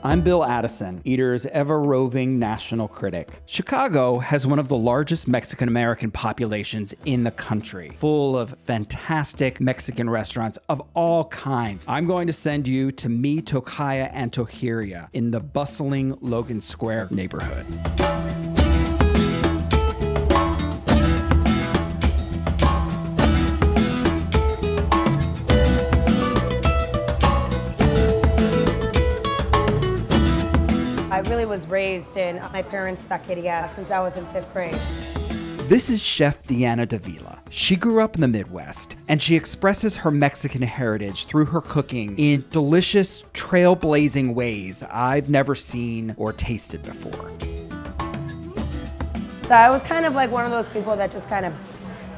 I'm Bill Addison, Eater's ever-roving national critic. Chicago has one of the largest Mexican-American populations in the country, full of fantastic Mexican restaurants of all kinds. I'm going to send you to Mi Tocaya Antojeria in the bustling Logan Square neighborhood. I really was raised in my parents' taqueria since I was in 5th grade. This is Chef Deanna Dávila. She grew up in the Midwest, and she expresses her Mexican heritage through her cooking in delicious, trailblazing ways I've never seen or tasted before. So I was kind of like one of those people that just kind of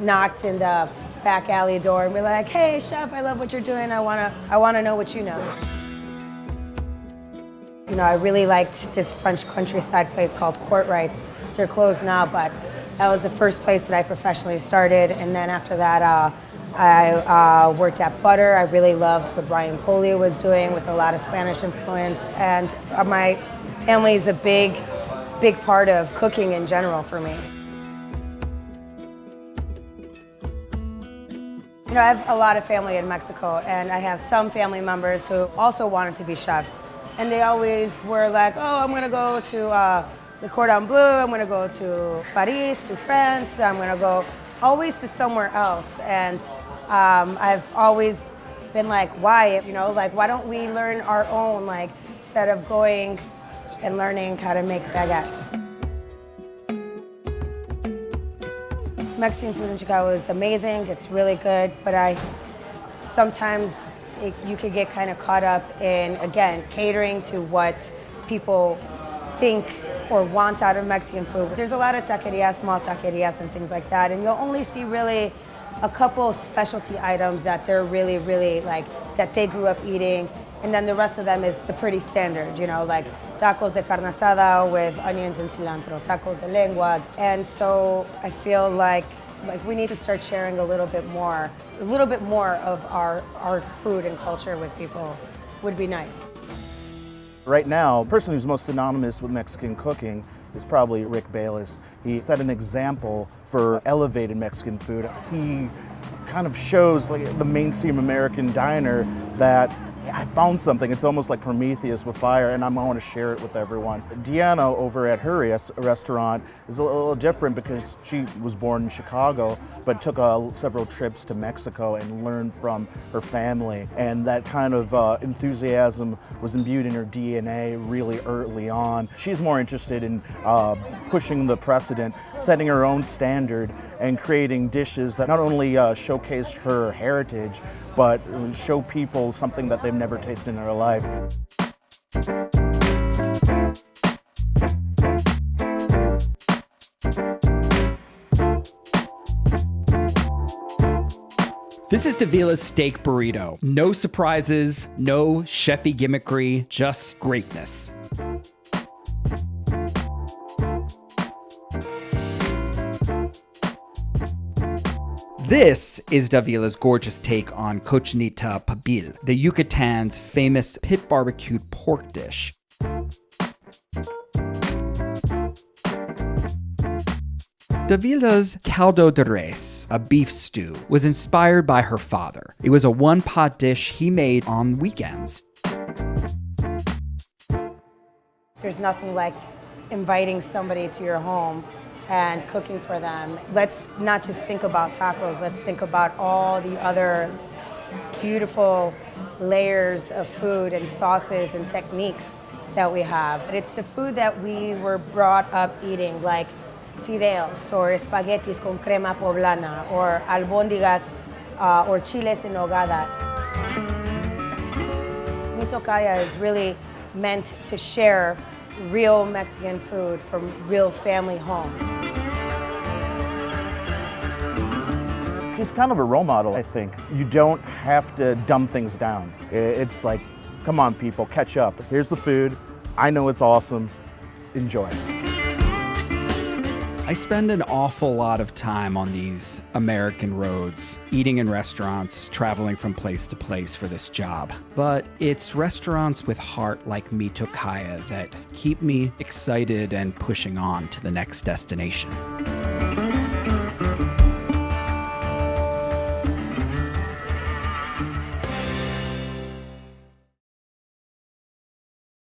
knocked in the back alley door and be like, "Hey, chef, I love what you're doing. I wanna know what you know." You know, I really liked this French countryside place called Courtrights. They're closed now, but that was the first place that I professionally started. And then after that, I worked at Butter. I really loved what Ryan Coley was doing with a lot of Spanish influence. And my family is a big part of cooking in general for me. You know, I have a lot of family in Mexico, and I have some family members who also wanted to be chefs. And they always were like, "Oh, I'm gonna go to the Cordon Bleu, I'm gonna go to Paris, to France, I'm gonna go always to somewhere else." And I've always been like, why? You know, like, why don't we learn our own, like, instead of going and learning how to make baguettes. Mexican food in Chicago is amazing, it's really good, but sometimes you could get kind of caught up in, again, catering to what people think or want out of Mexican food. There's a lot of taquerias, small taquerias and things like that, and you'll only see really a couple specialty items that they're really, really like, that they grew up eating, and then the rest of them is the pretty standard, you know, like tacos de carne asada with onions and cilantro, tacos de lengua. And so I feel like we need to start sharing a little bit more of our food and culture with people would be nice. Right now, the person who's most synonymous with Mexican cooking is probably Rick Bayless. He set an example for elevated Mexican food. He kind of shows, like, the mainstream American diner that I found something. It's almost like Prometheus with fire, and I want to share it with everyone. Deanna over at her restaurant is a little different because she was born in Chicago, but took several trips to Mexico and learned from her family. And that kind of enthusiasm was imbued in her DNA really early on. She's more interested in pushing the precedent, setting her own standard, and creating dishes that not only showcase her heritage, but show people something that they've never tasted in their life. This is Dávila's steak burrito. No surprises, no chefy gimmickry, just greatness. This is Dávila's gorgeous take on cochinita pibil, the Yucatan's famous pit barbecued pork dish. Dávila's caldo de res, a beef stew, was inspired by her father. It was a one-pot dish he made on weekends. There's nothing like inviting somebody to your home and cooking for them. Let's not just think about tacos, let's think about all the other beautiful layers of food and sauces and techniques that we have. It's the food that we were brought up eating, like fideos or espaguetis con crema poblana or albóndigas or chiles en nogada. Mi Tocaya is really meant to share real Mexican food from real family homes. He's kind of a role model, I think. You don't have to dumb things down. It's like, come on people, catch up. Here's the food. I know it's awesome. Enjoy. I spend an awful lot of time on these American roads, eating in restaurants, traveling from place to place for this job. But it's restaurants with heart like Mitokaya that keep me excited and pushing on to the next destination.